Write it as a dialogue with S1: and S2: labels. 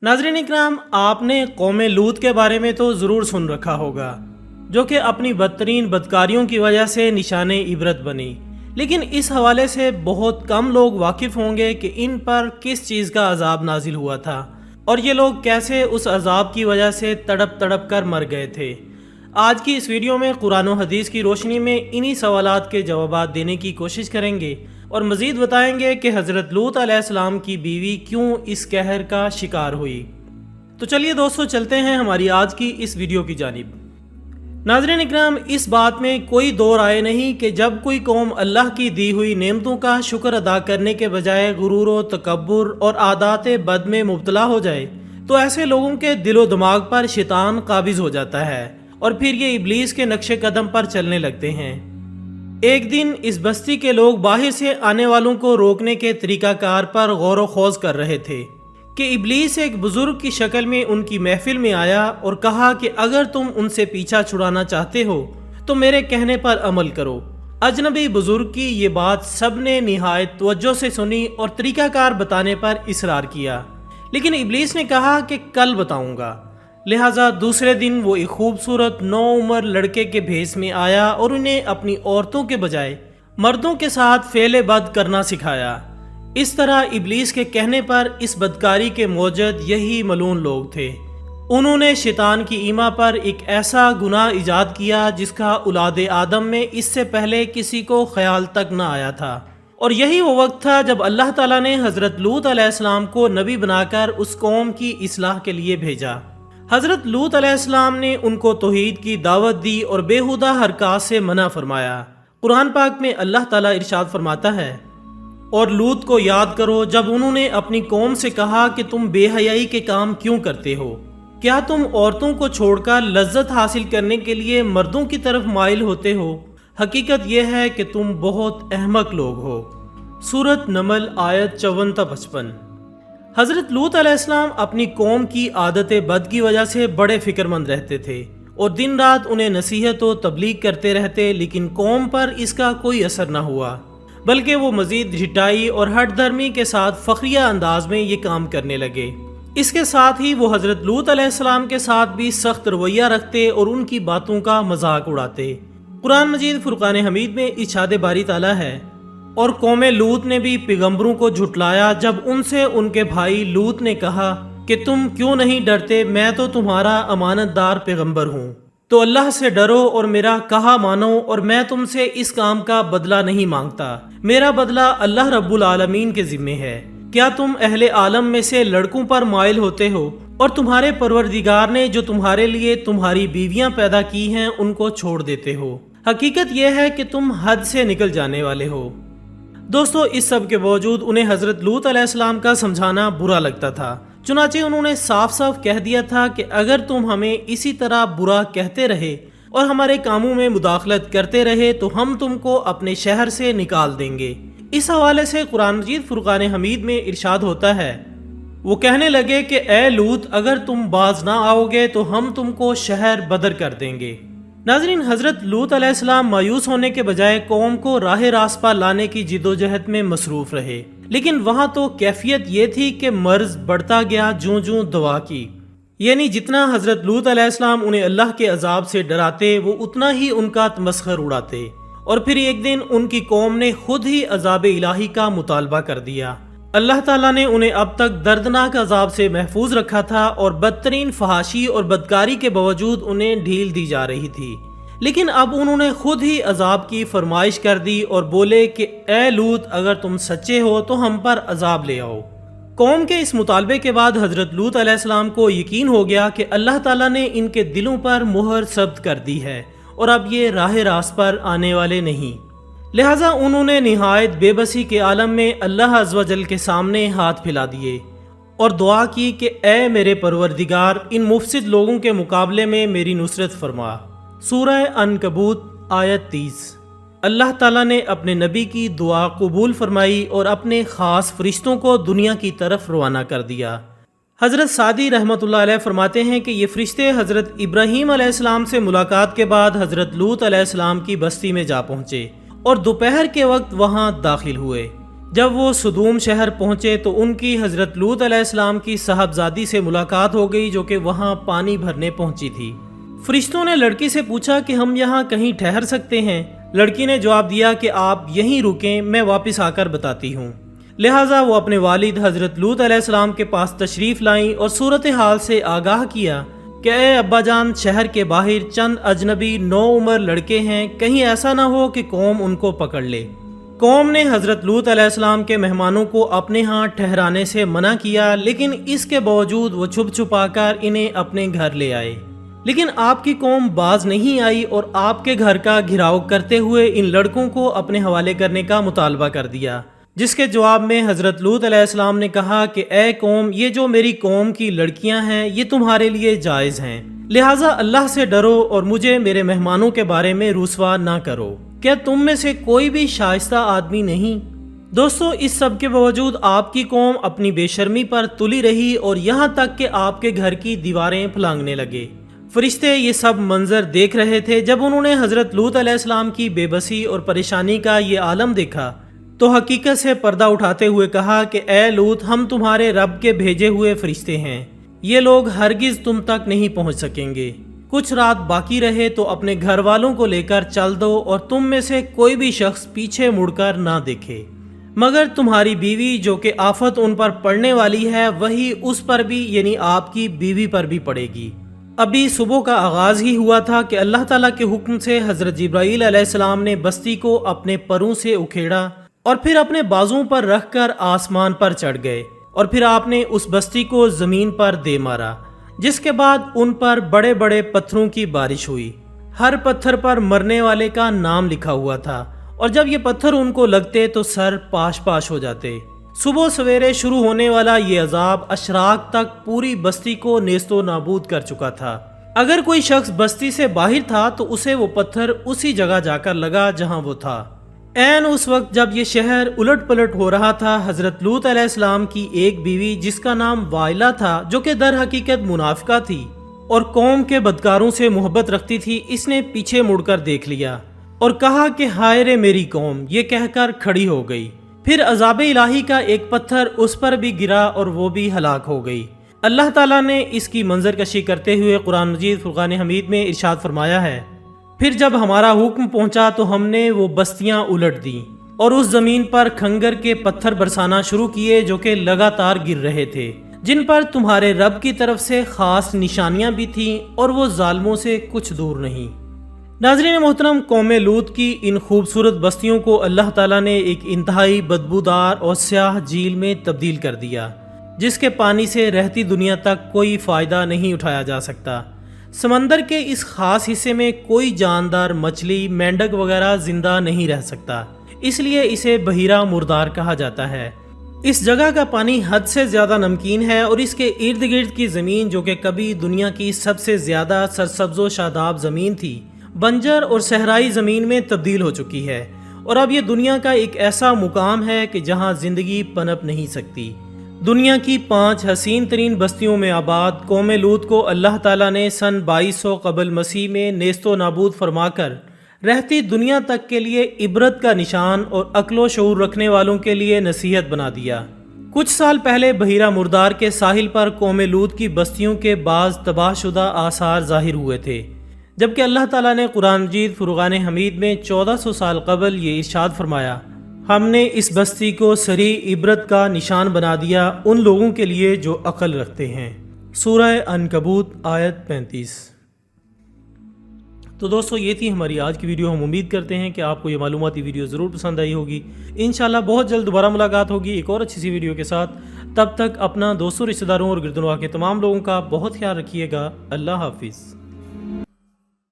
S1: ناظرین اکرام، آپ نے قوم لوط کے بارے میں تو ضرور سن رکھا ہوگا، جو کہ اپنی بدترین بدکاریوں کی وجہ سے نشان عبرت بنی، لیکن اس حوالے سے بہت کم لوگ واقف ہوں گے کہ ان پر کس چیز کا عذاب نازل ہوا تھا اور یہ لوگ کیسے اس عذاب کی وجہ سے تڑپ تڑپ کر مر گئے تھے۔ آج کی اس ویڈیو میں قرآن و حدیث کی روشنی میں انہی سوالات کے جوابات دینے کی کوشش کریں گے اور مزید بتائیں گے کہ حضرت لوط علیہ السلام کی بیوی کیوں اس قہر کا شکار ہوئی۔ تو چلیے دوستو، چلتے ہیں ہماری آج کی اس ویڈیو کی جانب۔ ناظرین اکرام، اس بات میں کوئی دو رائے نہیں کہ جب کوئی قوم اللہ کی دی ہوئی نعمتوں کا شکر ادا کرنے کے بجائے غرور و تکبر اور عادات بد میں مبتلا ہو جائے تو ایسے لوگوں کے دل و دماغ پر شیطان قابض ہو جاتا ہے اور پھر یہ ابلیس کے نقش قدم پر چلنے لگتے ہیں۔ ایک دن اس بستی کے لوگ باہر سے آنے والوں کو روکنے کے طریقہ کار پر غور و خوض کر رہے تھے کہ ابلیس ایک بزرگ کی شکل میں ان کی محفل میں آیا اور کہا کہ اگر تم ان سے پیچھا چھڑانا چاہتے ہو تو میرے کہنے پر عمل کرو۔ اجنبی بزرگ کی یہ بات سب نے نہایت توجہ سے سنی اور طریقہ کار بتانے پر اصرار کیا، لیکن ابلیس نے کہا کہ کل بتاؤں گا۔ لہٰذا دوسرے دن وہ ایک خوبصورت نوعمر لڑکے کے بھیس میں آیا اور انہیں اپنی عورتوں کے بجائے مردوں کے ساتھ فعل بد کرنا سکھایا۔ اس طرح ابلیس کے کہنے پر اس بدکاری کے موجد یہی ملعون لوگ تھے۔ انہوں نے شیطان کی ایما پر ایک ایسا گناہ ایجاد کیا جس کا اولاد آدم میں اس سے پہلے کسی کو خیال تک نہ آیا تھا، اور یہی وہ وقت تھا جب اللہ تعالیٰ نے حضرت لوط علیہ السلام کو نبی بنا کر اس قوم کی اصلاح کے لیے بھیجا۔ حضرت لوط علیہ السلام نے ان کو توحید کی دعوت دی اور بیہودہ حرکات سے منع فرمایا۔ قرآن پاک میں اللہ تعالیٰ ارشاد فرماتا ہے، اور لوط کو یاد کرو جب انہوں نے اپنی قوم سے کہا کہ تم بے حیائی کے کام کیوں کرتے ہو؟ کیا تم عورتوں کو چھوڑ کر لذت حاصل کرنے کے لیے مردوں کی طرف مائل ہوتے ہو؟ حقیقت یہ ہے کہ تم بہت احمق لوگ ہو۔ سورۃ نمل آیت 54 تا 55۔ حضرت لوط علیہ السلام اپنی قوم کی عادت بد کی وجہ سے بڑے فکر مند رہتے تھے اور دن رات انہیں نصیحت و تبلیغ کرتے رہتے، لیکن قوم پر اس کا کوئی اثر نہ ہوا، بلکہ وہ مزید ڈھٹائی اور ہٹ دھرمی کے ساتھ فخریہ انداز میں یہ کام کرنے لگے۔ اس کے ساتھ ہی وہ حضرت لوط علیہ السلام کے ساتھ بھی سخت رویہ رکھتے اور ان کی باتوں کا مذاق اڑاتے۔ قرآن مجید فرقان حمید میں ارشاد باری تعالیٰ ہے، اور قوم لوط نے بھی پیغمبروں کو جھٹلایا جب ان سے ان کے بھائی لوط نے کہا کہ تم کیوں نہیں ڈرتے، میں تو تمہارا امانت دار پیغمبر ہوں، تو اللہ سے ڈرو اور میرا کہا مانو، اور میں تم سے اس کام کا بدلہ نہیں مانگتا، میرا بدلہ اللہ رب العالمین کے ذمے ہے۔ کیا تم اہل عالم میں سے لڑکوں پر مائل ہوتے ہو اور تمہارے پروردگار نے جو تمہارے لیے تمہاری بیویاں پیدا کی ہیں ان کو چھوڑ دیتے ہو؟ حقیقت یہ ہے کہ تم حد سے نکل جانے والے ہو۔ دوستو، اس سب کے باوجود انہیں حضرت لوط علیہ السلام کا سمجھانا برا لگتا تھا، چنانچہ انہوں نے صاف صاف کہہ دیا تھا کہ اگر تم ہمیں اسی طرح برا کہتے رہے اور ہمارے کاموں میں مداخلت کرتے رہے تو ہم تم کو اپنے شہر سے نکال دیں گے۔ اس حوالے سے قرآن مجید فرقان حمید میں ارشاد ہوتا ہے، وہ کہنے لگے کہ اے لوط، اگر تم باز نہ آؤ گے تو ہم تم کو شہر بدر کر دیں گے۔ ناظرین، حضرت لوط علیہ السلام مایوس ہونے کے بجائے قوم کو راہ راست پر لانے کی جدوجہد میں مصروف رہے، لیکن وہاں تو کیفیت یہ تھی کہ مرض بڑھتا گیا جوں جوں دوا کی، یعنی جتنا حضرت لوط علیہ السلام انہیں اللہ کے عذاب سے ڈراتے وہ اتنا ہی ان کا تمسخر اڑاتے، اور پھر ایک دن ان کی قوم نے خود ہی عذاب الہی کا مطالبہ کر دیا۔ اللہ تعالیٰ نے انہیں اب تک دردناک عذاب سے محفوظ رکھا تھا اور بدترین فحاشی اور بدکاری کے باوجود انہیں ڈھیل دی جا رہی تھی، لیکن اب انہوں نے خود ہی عذاب کی فرمائش کر دی اور بولے کہ اے لوط، اگر تم سچے ہو تو ہم پر عذاب لے آؤ۔ قوم کے اس مطالبے کے بعد حضرت لوط علیہ السلام کو یقین ہو گیا کہ اللہ تعالیٰ نے ان کے دلوں پر مہر ثبت کر دی ہے اور اب یہ راہ راست پر آنے والے نہیں۔ لہٰذا انہوں نے نہایت بے بسی کے عالم میں اللہ عز و جل کے سامنے ہاتھ پھیلا دیے اور دعا کی کہ اے میرے پروردگار، ان مفسد لوگوں کے مقابلے میں میری نصرت فرما۔ سورہ عنکبوت آیت 30۔ اللہ تعالیٰ نے اپنے نبی کی دعا قبول فرمائی اور اپنے خاص فرشتوں کو دنیا کی طرف روانہ کر دیا۔ حضرت سعدی رحمۃ اللہ علیہ فرماتے ہیں کہ یہ فرشتے حضرت ابراہیم علیہ السلام سے ملاقات کے بعد حضرت لوط علیہ السلام کی بستی میں جا پہنچے اور دوپہر کے وقت وہاں داخل ہوئے۔ جب وہ صدوم شہر پہنچے تو ان کی حضرت لوط علیہ السلام کی صاحبزادی سے ملاقات ہو گئی جو کہ وہاں پانی بھرنے پہنچی تھی۔ فرشتوں نے لڑکی سے پوچھا کہ ہم یہاں کہیں ٹھہر سکتے ہیں؟ لڑکی نے جواب دیا کہ آپ یہیں رکیں، میں واپس آ کر بتاتی ہوں۔ لہٰذا وہ اپنے والد حضرت لوط علیہ السلام کے پاس تشریف لائیں اور صورتحال سے آگاہ کیا کہ اے ابا جان، شہر کے باہر چند اجنبی نوعمر لڑکے ہیں، کہیں ایسا نہ ہو کہ قوم ان کو پکڑ لے۔ قوم نے حضرت لوط علیہ السلام کے مہمانوں کو اپنے ہاں ٹھہرانے سے منع کیا، لیکن اس کے باوجود وہ چھپ چھپا کر انہیں اپنے گھر لے آئے۔ لیکن آپ کی قوم باز نہیں آئی اور آپ کے گھر کا گھیراؤ کرتے ہوئے ان لڑکوں کو اپنے حوالے کرنے کا مطالبہ کر دیا، جس کے جواب میں حضرت لوط علیہ السلام نے کہا کہ اے قوم، یہ جو میری قوم کی لڑکیاں ہیں یہ تمہارے لیے جائز ہیں، لہٰذا اللہ سے ڈرو اور مجھے میرے مہمانوں کے بارے میں رسوا نہ کرو۔ کیا تم میں سے کوئی بھی شائستہ آدمی نہیں؟ دوستو، اس سب کے باوجود آپ کی قوم اپنی بے شرمی پر تلی رہی اور یہاں تک کہ آپ کے گھر کی دیواریں پھلانگنے لگے۔ فرشتے یہ سب منظر دیکھ رہے تھے۔ جب انہوں نے حضرت لوط علیہ السلام کی بے بسی اور پریشانی کا یہ عالم دیکھا تو حقیقت سے پردہ اٹھاتے ہوئے کہا کہ اے لوط، ہم تمہارے رب کے بھیجے ہوئے فرشتے ہیں، یہ لوگ ہرگز تم تک نہیں پہنچ سکیں گے۔ کچھ رات باقی رہے تو اپنے گھر والوں کو لے کر چل دو اور تم میں سے کوئی بھی شخص پیچھے مڑ کر نہ دیکھے، مگر تمہاری بیوی جو کہ آفت ان پر پڑنے والی ہے وہی اس پر بھی، یعنی آپ کی بیوی پر بھی پڑے گی۔ ابھی صبح کا آغاز ہی ہوا تھا کہ اللہ تعالیٰ کے حکم سے حضرت جبرائیل علیہ السلام نے بستی کو اپنے پروں سے اکھیڑا اور پھر اپنے بازوں پر رکھ کر آسمان پر چڑھ گئے، اور پھر آپ نے اس بستی کو زمین پر دے مارا، جس کے بعد ان پر بڑے بڑے پتھروں کی بارش ہوئی۔ ہر پتھر پر مرنے والے کا نام لکھا ہوا تھا، اور جب یہ پتھر ان کو لگتے تو سر پاش پاش ہو جاتے۔ صبح سویرے شروع ہونے والا یہ عذاب اشراق تک پوری بستی کو نیست و نابود کر چکا تھا۔ اگر کوئی شخص بستی سے باہر تھا تو اسے وہ پتھر اسی جگہ جا کر لگا جہاں وہ تھا۔ عین اس وقت جب یہ شہر الٹ پلٹ ہو رہا تھا، حضرت لوط علیہ السلام کی ایک بیوی جس کا نام وائلہ تھا، جو کہ در حقیقت منافقہ تھی اور قوم کے بدکاروں سے محبت رکھتی تھی، اس نے پیچھے مڑ کر دیکھ لیا اور کہا کہ ہائے رے میری قوم، یہ کہہ کر کھڑی ہو گئی۔ پھر عذاب الہی کا ایک پتھر اس پر بھی گرا اور وہ بھی ہلاک ہو گئی۔ اللہ تعالیٰ نے اس کی منظر کشی کرتے ہوئے قرآن مجید فرقان حمید میں ارشاد فرمایا ہے، پھر جب ہمارا حکم پہنچا تو ہم نے وہ بستیاں الٹ دیں اور اس زمین پر کھنگر کے پتھر برسانا شروع کیے جو کہ لگاتار گر رہے تھے، جن پر تمہارے رب کی طرف سے خاص نشانیاں بھی تھیں اور وہ ظالموں سے کچھ دور نہیں۔ ناظرین محترم، قوم لوط کی ان خوبصورت بستیوں کو اللہ تعالیٰ نے ایک انتہائی بدبودار اور سیاہ جھیل میں تبدیل کر دیا، جس کے پانی سے رہتی دنیا تک کوئی فائدہ نہیں اٹھایا جا سکتا۔ سمندر کے اس خاص حصے میں کوئی جاندار مچھلی، مینڈک وغیرہ زندہ نہیں رہ سکتا، اس لیے اسے بحیرہ مردار کہا جاتا ہے۔ اس جگہ کا پانی حد سے زیادہ نمکین ہے اور اس کے ارد گرد کی زمین، جو کہ کبھی دنیا کی سب سے زیادہ سرسبز و شاداب زمین تھی، بنجر اور صحرائی زمین میں تبدیل ہو چکی ہے، اور اب یہ دنیا کا ایک ایسا مقام ہے کہ جہاں زندگی پنپ نہیں سکتی۔ دنیا کی 5 حسین ترین بستیوں میں آباد قوم لوط کو اللہ تعالیٰ نے سن 2200 قبل مسیح میں نیست و نابود فرما کر رہتی دنیا تک کے لیے عبرت کا نشان اور عقل و شعور رکھنے والوں کے لیے نصیحت بنا دیا۔ کچھ سال پہلے بحیرہ مردار کے ساحل پر قوم لوط کی بستیوں کے بعض تباہ شدہ آثار ظاہر ہوئے تھے، جبکہ اللہ تعالیٰ نے قرآن مجید فرقان حمید میں 1400 سال قبل یہ ارشاد فرمایا، ہم نے اس بستی کو صریح عبرت کا نشان بنا دیا ان لوگوں کے لیے جو عقل رکھتے ہیں۔ سورہ عنکبوت آیت 35۔ تو دوستو، یہ تھی ہماری آج کی ویڈیو۔ ہم امید کرتے ہیں کہ آپ کو یہ معلوماتی ویڈیو ضرور پسند آئی ہوگی۔ انشاءاللہ بہت جلد دوبارہ ملاقات ہوگی ایک اور اچھی سی ویڈیو کے ساتھ۔ تب تک اپنا دوستوں، رشتہ داروں اور گردنواح کے تمام لوگوں کا بہت خیال رکھیے گا۔ اللہ حافظ۔